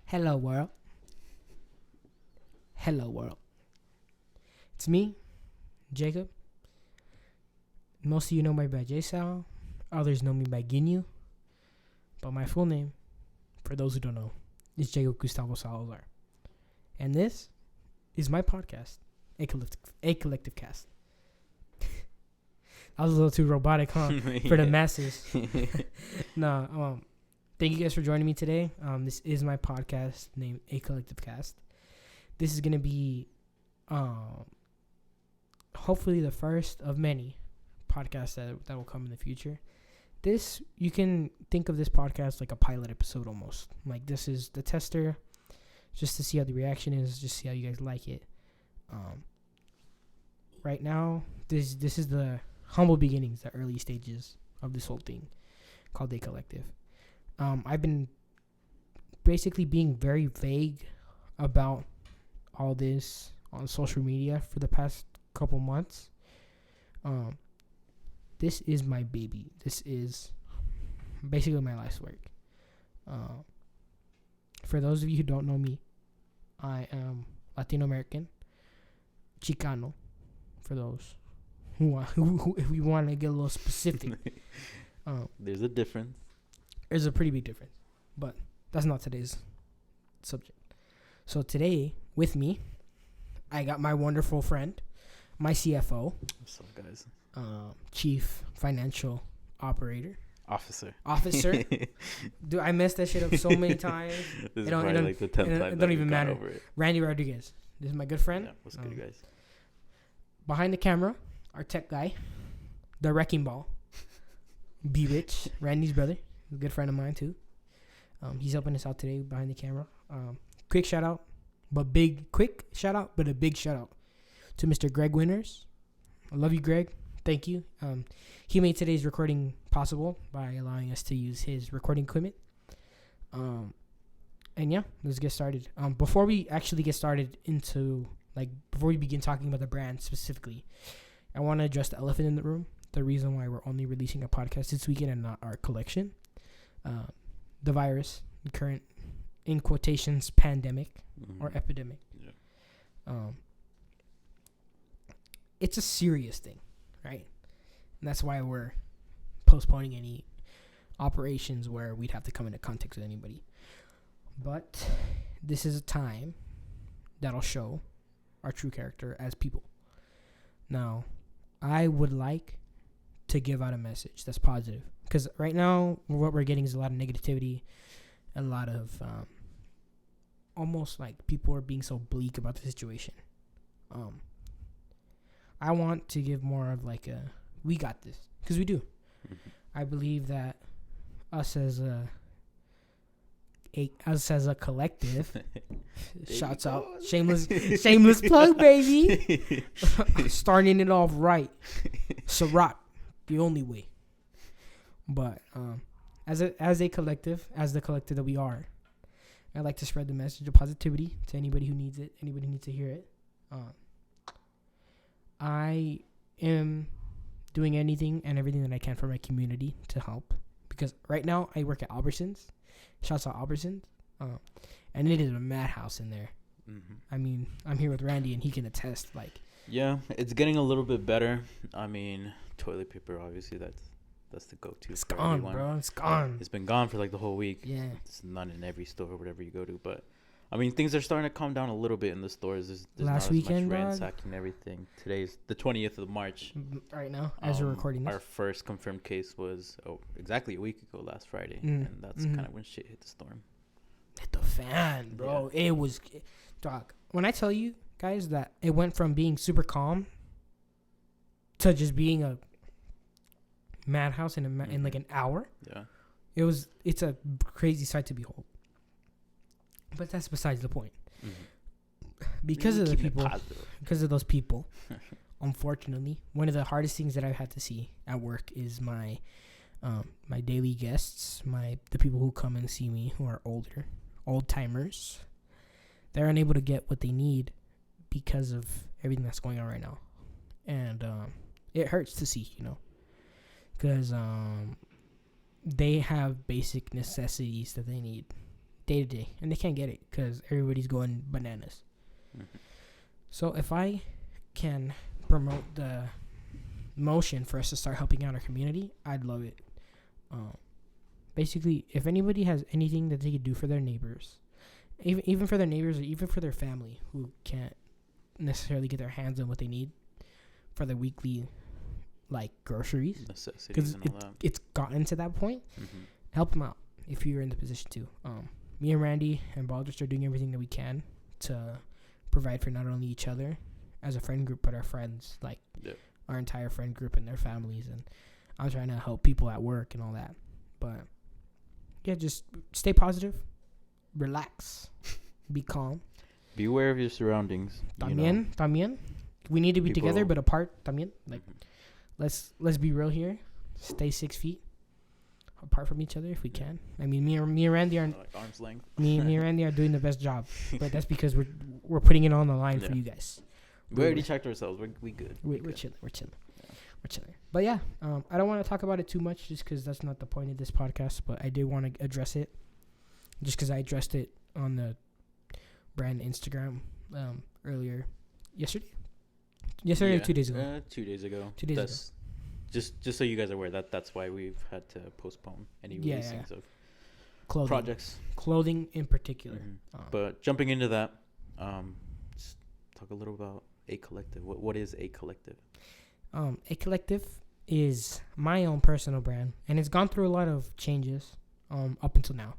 Hello world. Hello world. It's me, Jacob. Most of you know me by J-Sal. Others know me by Ginyu. But my full name, for those who don't know, is Jacob Gustavo Salazar. And this is my podcast, A Collective Cast. I was a little too robotic, huh? For the masses. Thank you guys for joining me today. This is my podcast named A Collective Cast. This is going to be hopefully the first of many podcasts that will come in the future. You can think of this podcast like a pilot episode almost. Like this is the tester, just to see how the reaction is, just see how you guys like it. Right now, this is the humble beginnings, the early stages of this whole thing called A Collective. I've been basically being very vague about all this on social media for the past couple months. This is my baby. This is basically my life's work. For those of you who don't know me, I am Latino American, Chicano. For those who if we want to get a little specific, there's a difference. There's a pretty big difference, but that's not today's subject. So today, with me, I got my wonderful friend, my CFO. What's up, guys? Chief Financial Officer. Dude, I messed that shit up so many times. This is probably like the 10th time. It don't even matter. Over it. Randy Rodriguez. This is my good friend. Yeah, what's good, guys? Behind the camera, our tech guy, the wrecking ball, B Rich, Randy's brother, a good friend of mine too. He's helping us out today behind the camera. Quick shout out, but a big shout out to Mr. Greg Winters. I love you, Greg. Thank you. He made today's recording possible by allowing us to use his recording equipment. And yeah, let's get started. Before we actually get started before we begin talking about the brand specifically, I want to address the elephant in the room. The reason why we're only releasing a podcast this weekend and not our collection. The virus, the current, in quotations, pandemic or epidemic. Yeah. It's a serious thing, right? And that's why we're postponing any operations where we'd have to come into contact with anybody. But this is a time that'll show our true character as people. Now, I would like to give out a message that's positive. Because right now, what we're getting is a lot of negativity, a lot of almost like people are being so bleak about the situation. I want to give more of like we got this, because we do. I believe that us as a collective, shouts out, shameless plug, baby, starting it off right, Ciroc, the only way. But as a collective, as the collective that we are, I'd like to spread the message of positivity to anybody who needs it, anybody who needs to hear it. I am doing anything and everything that I can for my community to help, because right now I work at Albertsons. Shouts out Albertsons. And it is a madhouse in there. I mean, I'm here with Randy and he can attest. Yeah, it's getting a little bit better. I mean, toilet paper, obviously, that's the go-to. It's gone, everyone. Bro. It's gone. It's been gone for like the whole week. Yeah. It's not in every store or whatever you go to, but I mean, things are starting to calm down a little bit in the stores. There's last not weekend, as much ransacking and everything. Today's the 20th of March. Right now, as we're recording this. Our first confirmed case was exactly a week ago, last Friday, and that's kind of when shit hit the storm. Hit the fan, bro. Yeah. It was, dog. When I tell you guys that it went from being super calm to just being a madhouse in like an hour. Yeah. It's a crazy sight to behold. But that's besides the point. Because of those people, unfortunately, one of the hardest things that I've had to see at work is my daily guests, the people who come and see me who are older, old timers. They're unable to get what they need because of everything that's going on right now, and it hurts to see, because they have basic necessities that they need day to day, and they can't get it because everybody's going bananas. Mm-hmm. So if I can promote the motion for us to start helping out our community, I'd love it. Basically, if anybody has anything that they could do for their neighbors, even for their neighbors or even for their family who can't necessarily get their hands on what they need for their weekly, like, groceries, necessities and all that. It's gotten to that point. Mm-hmm. Help them out if you're in the position to. Me and Randy and Baldrich are doing everything that we can to provide for not only each other as a friend group, but our friends, like our entire friend group and their families. And I'm trying to help people at work and all that. But yeah, just stay positive, relax, be calm. Be aware of your surroundings. También. We need to be together, but apart. También. Like, let's be real here. Stay 6 feet apart from each other if we can. I mean, me and Randy are like arm's length. me and Randy are doing the best job, but that's because we're putting it on the line for you guys. We already checked ourselves. We good. We're chilling. We're chilling. We're chilling. But yeah, I don't want to talk about it too much just because that's not the point of this podcast. But I did want to address it, just because I addressed it on the brand Instagram earlier yesterday or 2 days ago. 2 days ago. 2 days ago. Just so you guys are aware that's why we've had to postpone any releasings of projects, clothing in particular. Mm-hmm. But jumping into that, just talk a little about A Collective. What is A Collective? A Collective is my own personal brand, and it's gone through a lot of changes up until now.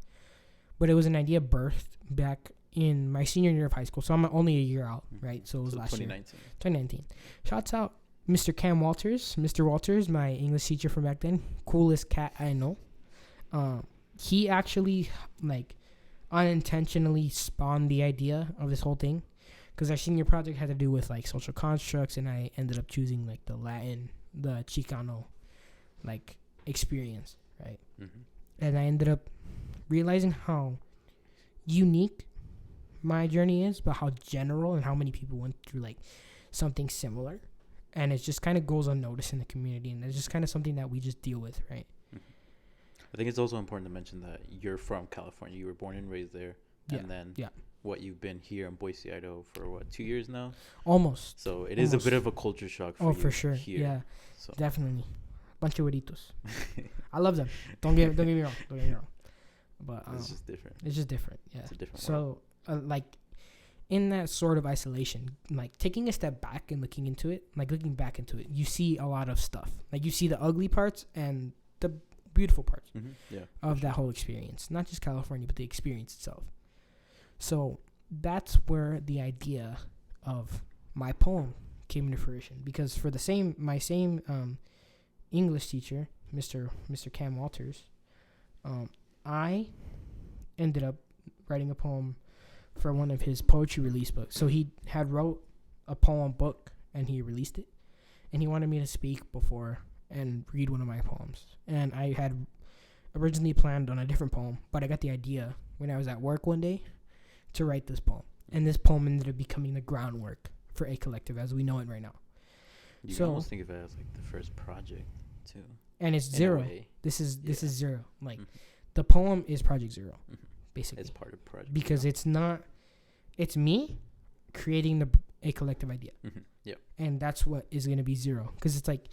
But it was an idea birthed back in my senior year of high school, so I'm only a year out, right? So it was last 2019. 2019. Shouts out Mr. Cam Walters. Mr. Walters, my English teacher from back then, coolest cat I know. He actually, like, unintentionally spawned the idea of this whole thing, because our senior project had to do with, like, social constructs, and I ended up choosing, like, the Latin, the Chicano, like, experience, right? Mm-hmm. And I ended up realizing how unique my journey is, but how general and how many people went through, like, something similar. And it just kind of goes unnoticed in the community, and it's just kind of something that we just deal with, right? I think it's also important to mention that you're from California. You were born and raised there. And then what you've been here in Boise, Idaho for 2 years now? Almost. So it is a bit of a culture shock for you. Oh, for sure. Here. Yeah, so. Definitely. Bunch of güeritos. I love them. Don't get me wrong. But it's just different. It's just different. Yeah. It's a different world. So, like, in that sort of isolation, like, taking a step back and looking back into it, you see a lot of stuff. Like, you see the ugly parts and the beautiful parts of that whole experience. Not just California, but the experience itself. So that's where the idea of my poem came into fruition, because for my same English teacher, Mr. Cam Walters, I ended up writing a poem for one of his poetry release books. So he had wrote a poem book and he released it, and he wanted me to speak before and read one of my poems. And I had originally planned on a different poem, but I got the idea when I was at work one day to write this poem. And this poem ended up becoming the groundwork for A Collective as we know it right now. You can almost think of it as like the first project too. And it's zero. This is zero. Like, the poem is Project Zero, basically. It's part of Project because Zero. It's me creating the A Collective idea. Mm-hmm. Yeah. And that's what is going to be zero, because it's like,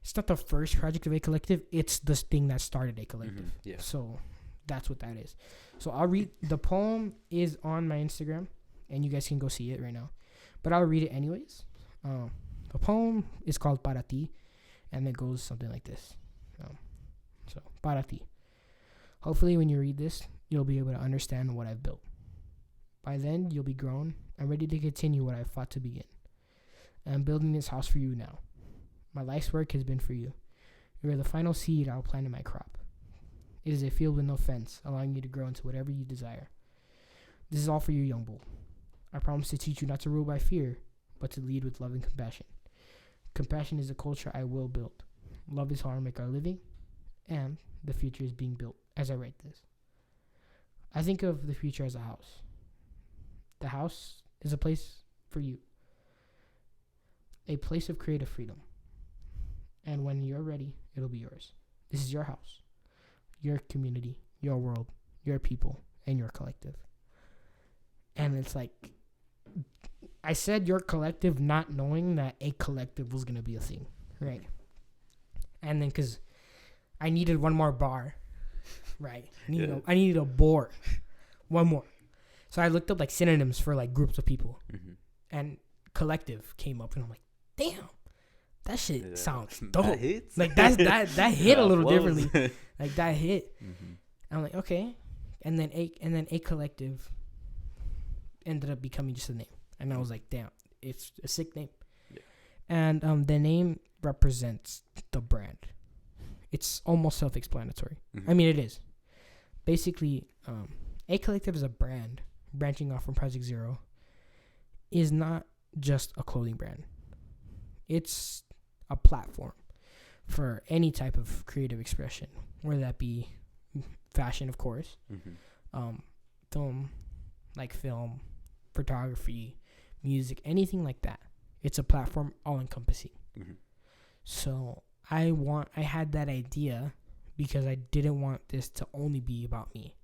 it's not the first project of A Collective. It's this thing that started A Collective. Mm-hmm. Yeah. So that's what that is. So I'll read. The poem is on my Instagram, and you guys can go see it right now. But I'll read it anyways. The poem is called Para Ti, and it goes something like this. So, Para Ti. Hopefully when you read this, you'll be able to understand what I've built. By then, you'll be grown and ready to continue what I've fought to begin. I'm building this house for you now. My life's work has been for you. You are the final seed I'll plant in my crop. It is a field with no fence, allowing you to grow into whatever you desire. This is all for you, young bull. I promise to teach you not to rule by fear, but to lead with love and compassion. Compassion is a culture I will build. Love is how I make our living, and the future is being built as I write this. I think of the future as a house. The house is a place for you, a place of creative freedom. And when you're ready, it'll be yours. This is your house, your community, your world, your people, and your collective. And it's like, I said your collective not knowing that a collective was going to be a thing, right? And then because I needed one more bar, right? I needed a bore, one more. So I looked up like synonyms for like groups of people, and collective came up, and I'm like, damn, that shit sounds dope. That hits. Like that hit a little differently. Like that hit. I'm like, okay, and then a collective ended up becoming just a name, and I was like, damn, it's a sick name. Yeah. And the name represents the brand. It's almost self-explanatory. I mean, it is. Basically, a collective is a brand branching off from Project Zero. Is not just a clothing brand. It's a platform for any type of creative expression, whether that be fashion, of course, film, photography, music, anything like that. It's a platform all-encompassing. So I had that idea because I didn't want this to only be about me.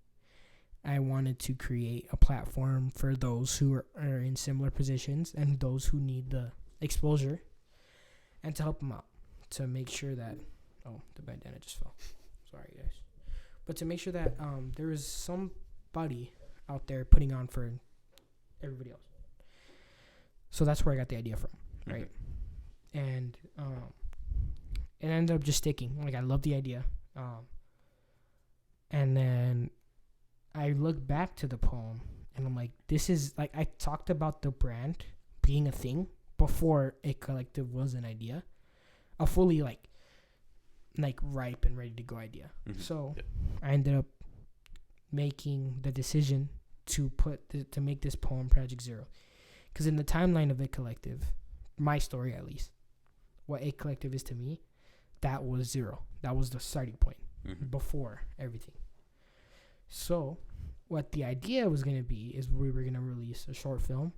I wanted to create a platform for those who are in similar positions and those who need the exposure, and to help them out, to make sure that the bandana just fell. Sorry, guys. But to make sure that there is somebody out there putting on for everybody else. So that's where I got the idea from, right? And it ended up just sticking. Like, I love the idea. And then I look back to the poem, and I'm like, this is, like, I talked about the brand being a thing before a collective was an idea. A fully, like ripe and ready to go idea. So I ended up making the decision to make this poem Project Zero. Because in the timeline of a collective, my story at least, what a collective is to me, that was zero. That was the starting point before everything. So what the idea was going to be is we were going to release a short film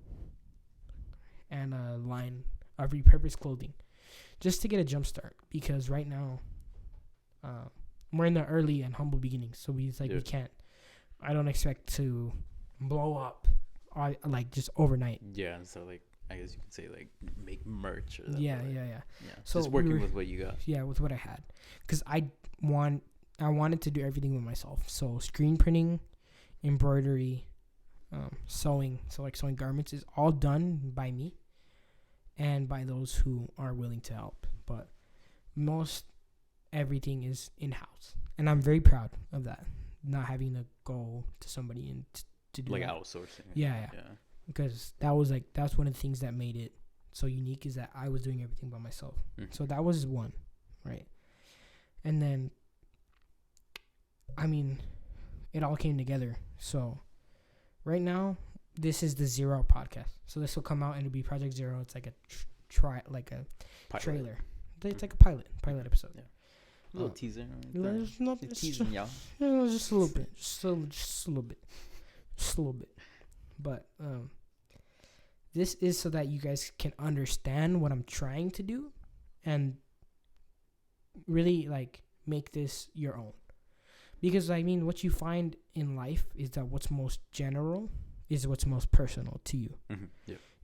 and a line of repurposed clothing just to get a jump start. Because right now, we're in the early and humble beginnings. So we can't, I don't expect to blow up like just overnight. Yeah, so like, I guess you could say like make merch. Or Yeah. So just working with what you got. Yeah, with what I had, because I wanted to do everything with myself. So screen printing, embroidery, sewing. So like sewing garments is all done by me, and by those who are willing to help. But most everything is in house, and I'm very proud of that. Not having to go to somebody and to do like that. Outsourcing. Yeah. Because that's one of the things that made it so unique, is that I was doing everything by myself. So that was one, right? And then, I mean, it all came together. So right now, this is the Zero podcast. So this will come out and it'll be Project Zero. It's like a trailer. It's like a pilot episode. Yeah. A little teaser. Just a little bit. Just a little bit. But this is so that you guys can understand what I'm trying to do, and really like make this your own. Because I mean, what you find in life is that what's most general is what's most personal to you.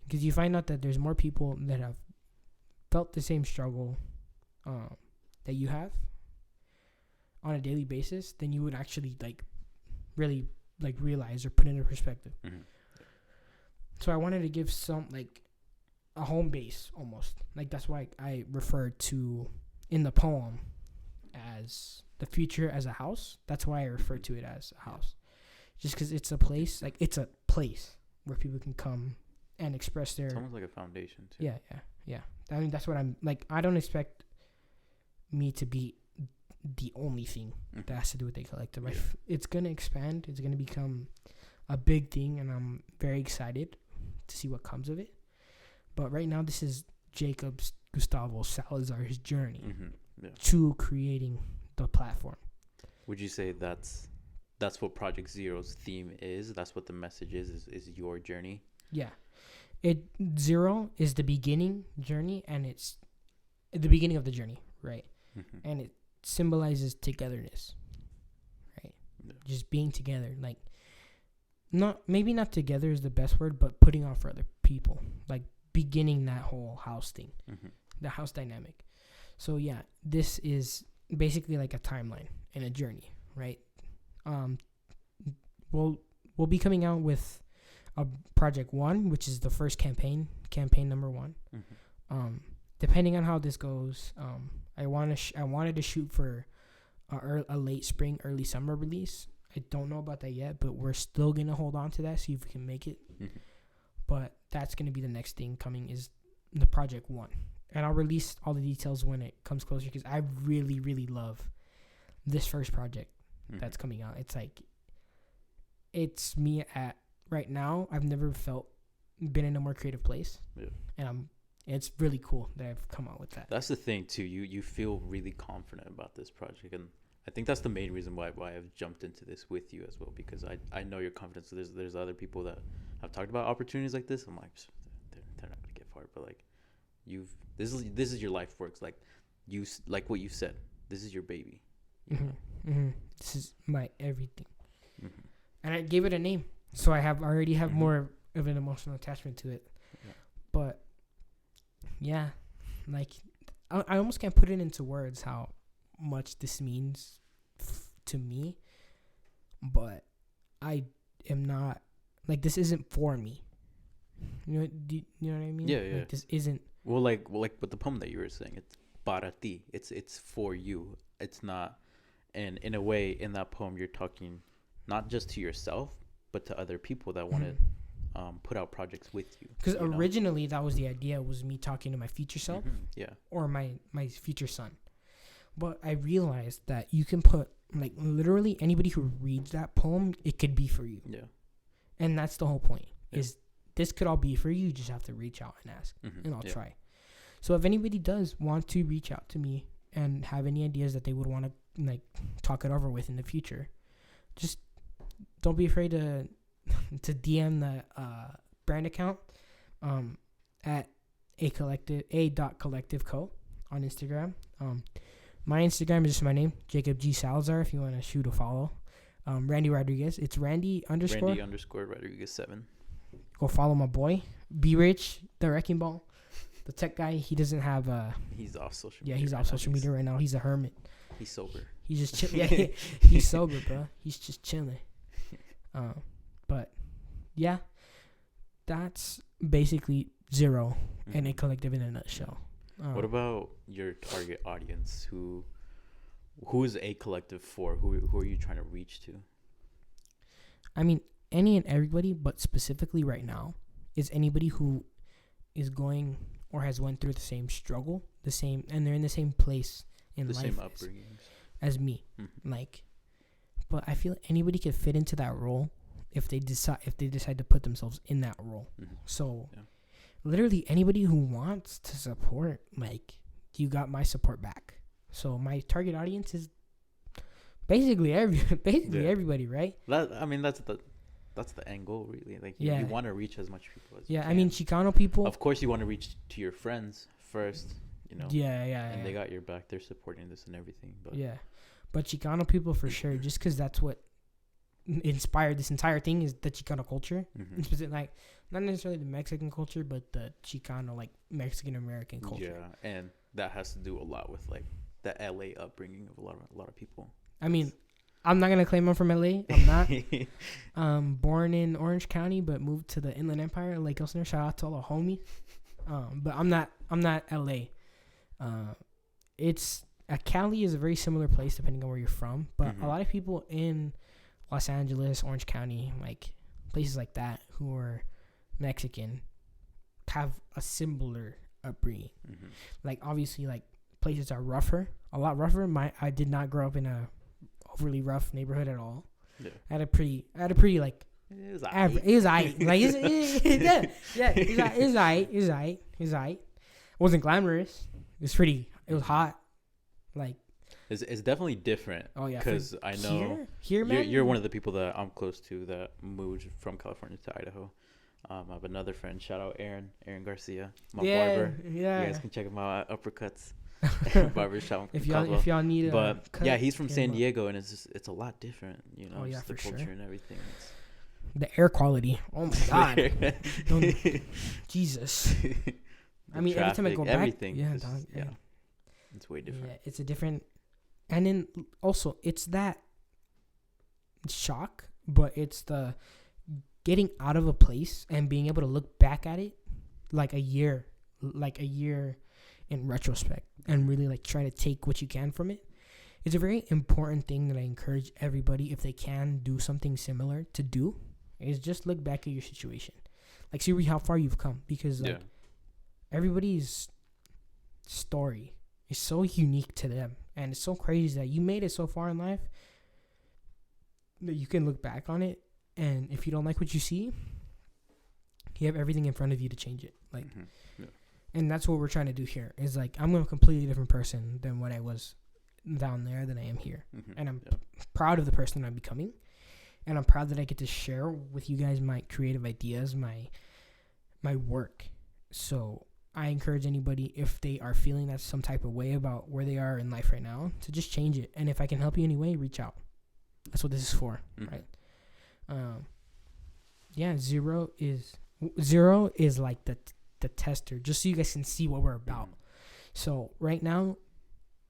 Because you find out that there's more people that have felt the same struggle that you have on a daily basis than you would actually like really like realize or put into perspective. So I wanted to give some like a home base almost. Like that's why I referred to in the poem as the future as a house. That's why I refer to it as a house. Just because it's a place, like it's a place where people can come and express their. It's almost like a foundation too. Yeah. I mean, that's what I'm like. I don't expect me to be the only thing that has to do with a collective. Yeah. It's gonna expand. It's gonna become a big thing, and I'm very excited to see what comes of it. But right now, this is Jacob's Gustavo Salazar's journey to creating the platform. Would you say that's what Project Zero's theme is? That's what the message is your journey? Yeah. Zero is the beginning journey, and it's the beginning of the journey, right? And it symbolizes togetherness, right? Yeah. Just being together. Like, maybe not together is the best word, but putting on for other people, like beginning that whole house thing, the house dynamic. So yeah, this is basically like a timeline and a journey, right? We'll be coming out with a project 1, which is the first campaign number 1. Depending on how this goes, I wanted to shoot for a late spring, early summer release. I don't know about that yet, but we're still gonna hold on to that, see if we can make it. But that's gonna be the next thing coming, is the project 1, and I'll release all the details when it comes closer, because I really, really love this first project that's coming out. It's like, it's me at right now. I've never been in a more creative place, and it's really cool that I've come out with that. That's the thing too. You feel really confident about this project, and I think that's the main reason why I've jumped into this with you as well, because I know your confidence. So there's other people that have talked about opportunities like this. I'm like, they're not gonna get far, but like, this is your life works. Like like what you said, this is your baby. This is my everything, and I gave it a name, so I already have more of an emotional attachment to it. But yeah, like I almost can't put it into words how much this means to me, but I am not, like, this isn't for me. You know what I mean? Yeah. Like, this isn't. Well, like with the poem that you were saying, it's para ti. It's for you. It's not, and in a way, in that poem, you're talking not just to yourself, but to other people that want to put out projects with you. Because originally that was the idea, was me talking to my future self, or my future son. But I realized that you can put, like, literally anybody who reads that poem, it could be for you. Yeah. And that's the whole point, is this could all be for you. You just have to reach out and ask, and I'll try. So if anybody does want to reach out to me and have any ideas that they would want to, like, talk it over with in the future, just don't be afraid to DM the brand account at a.collectiveco on Instagram. My Instagram is just my name, Jacob G. Salazar, if you want to shoot a follow. Randy Rodriguez. It's Randy Rodriguez 7. Go follow my boy. Be Rich, the Wrecking Ball. The tech guy, he doesn't have he's off social media. Yeah, he's off social media right now. He's a hermit. He's sober. He's just chilling. He's sober, bro. He's just chilling. But yeah, that's basically Zero and A Collective in a nutshell. What about your target audience? Who is A Collective for? Who are you trying to reach to? I mean, any and everybody, but specifically right now is anybody who is going or has went through the same struggle, and they're in the same place in life, same upbringing as me. Like, but I feel anybody could fit into that role if they decide to put themselves in that role. So literally anybody who wants to support, like, you got my support back. So my target audience is basically everybody, right? That's the end goal, really. Like, you want to reach as much people as you can. I mean, Chicano people. Of course, you want to reach to your friends first, you know. And they got your back. They're supporting this and everything. But Chicano people for sure, just because that's what inspired this entire thing, is the Chicano culture. Like, not necessarily the Mexican culture, but the Chicano, like, Mexican American culture. Yeah, and that has to do a lot with, like, the LA upbringing of a lot of people. I mean, I'm not gonna claim I'm from LA. I'm not. Born in Orange County, but moved to the Inland Empire, Lake Elsinore. Shout out to all the homies. But I'm not LA. Cali is a very similar place depending on where you're from. But a lot of people in Los Angeles, Orange County, like places like that, who are Mexican, have a similar upbringing. Like, obviously, like, places are a lot rougher. I did not grow up in a overly rough neighborhood at all. I had a pretty like, it was aight. Like, it was aight. It wasn't glamorous. It was hot. Like, it's definitely different. Oh yeah, because I know here, man, you're one of the people that I'm close to that moved from California to Idaho. I have another friend. Shout out Aaron Garcia, my barber. Yeah, you guys can check him out at Uppercuts Barbershop. if y'all need, he's from San Diego, and it's a lot different. You know, just the culture and everything. the air quality. Oh my god. Jesus. I mean, every time I go back, everything. yeah, It's way different. Yeah, it's a different, and then also it's that shock, but it's the getting out of a place and being able to look back at it like a year in retrospect, and really like try to take what you can from it. It's a very important thing that I encourage everybody, if they can do something similar, to do, is just look back at your situation, like see how far you've come, because like everybody's story is so unique to them, and it's so crazy that you made it so far in life that you can look back on it, and if you don't like what you see, you have everything in front of you to change it. Like, and that's what we're trying to do here. Is like, I'm a completely different person than what I was down there than I am here, and I'm proud of the person I'm becoming, and I'm proud that I get to share with you guys my creative ideas, my work. So I encourage anybody, if they are feeling that some type of way about where they are in life right now, to just change it. And if I can help you in any way, reach out. That's what this is for, right? Zero is like the tester, just so you guys can see what we're about. So right now,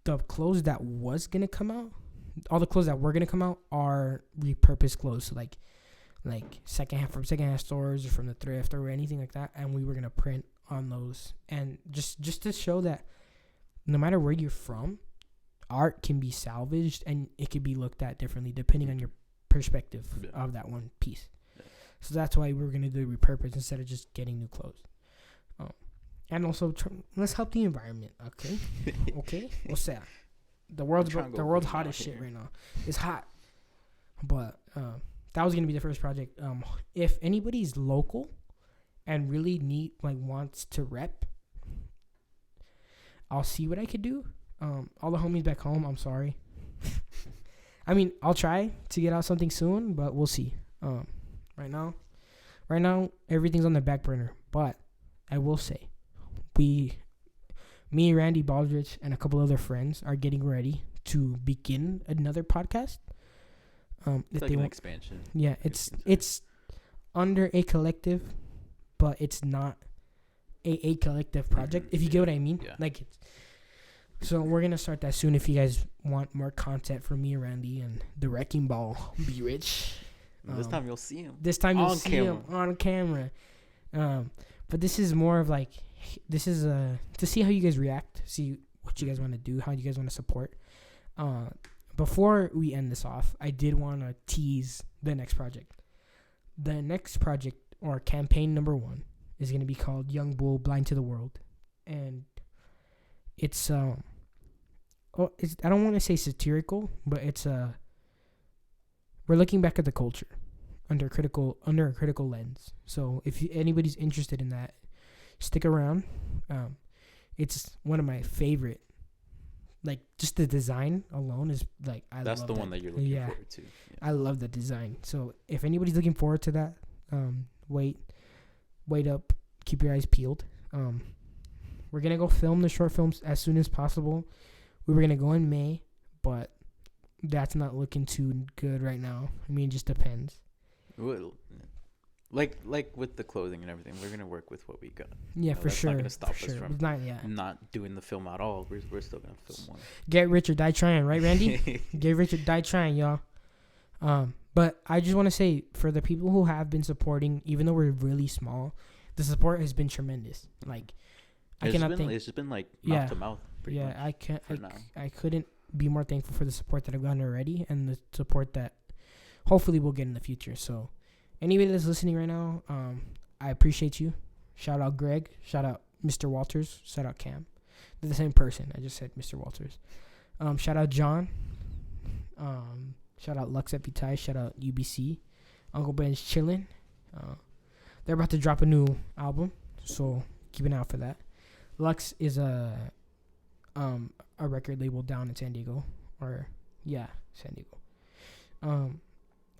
the clothes that was gonna come out, all the clothes that were gonna come out are repurposed clothes, so like secondhand stores or from the thrift or anything like that, and we were gonna print on those, and just to show that no matter where you're from, art can be salvaged and it can be looked at differently depending on your perspective of that one piece. So that's why we're gonna do repurpose instead of just getting new clothes. And also, let's help the environment, okay? Okay? What's that? The world's hot as shit right now. It's hot. But that was going to be the first project. If anybody's local and really wants to rep, I'll see what I could do. All the homies back home, I'm sorry. I mean, I'll try to get out something soon, but we'll see. Right now, everything's on the back burner. But I will say, me, Randy Baldrich, and a couple other friends are getting ready to begin another podcast. It's like an expansion. Yeah, it's under a collective, but it's not a collective project. If you get what I mean, so we're gonna start that soon. If you guys want more content from me, Randy, and the Wrecking Ball, be rich. This time you'll see him. This time you'll see him on camera. But this is more of like, this is to see how you guys react, see what you guys want to do, how you guys want to support. Before we end this off, I did want to tease the next project. The next project, or campaign number 1, is going to be called Young Bull Blind to the World. And it's I don't want to say satirical, but it's we're looking back at the culture under a critical lens. So if anybody's interested in that, stick around. It's one of my favorite. Like, just the design alone is like, that's the one that you're looking forward to. Yeah. I love the design. So if anybody's looking forward to that, wait up, keep your eyes peeled. We're gonna go film the short films as soon as possible. We were gonna go in May, but that's not looking too good right now. I mean, it just depends. Well, like with the clothing and everything, we're gonna work with what we got. Yeah, for sure. That's not gonna stop us from not doing the film at all. We're still gonna film one. Get rich or die trying, right, Randy? Get rich or die trying, y'all. But I just want to say, for the people who have been supporting, even though we're really small, the support has been tremendous. Like, it's just been like mouth to mouth. Yeah, I couldn't be more thankful for the support that I've gotten already, and the support that hopefully we'll get in the future. So, anybody that's listening right now, I appreciate you. Shout out Greg. Shout out Mr. Walters. Shout out Cam. They're the same person. I just said Mr. Walters. Shout out John. Shout out Lux Epitai. Shout out UBC. Uncle Ben's chilling. They're about to drop a new album, so keep an eye out for that. Lux is a record label down in San Diego. San Diego.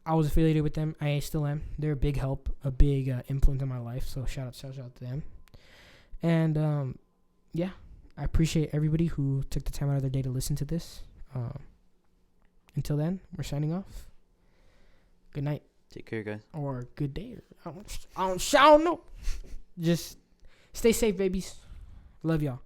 I was affiliated with them. I still am. They're a big help, a big influence in my life. So shout out to them. And I appreciate everybody who took the time out of their day to listen to this. Until then, we're signing off. Good night. Take care, guys. Or good day. I don't know. Just stay safe, babies. Love y'all.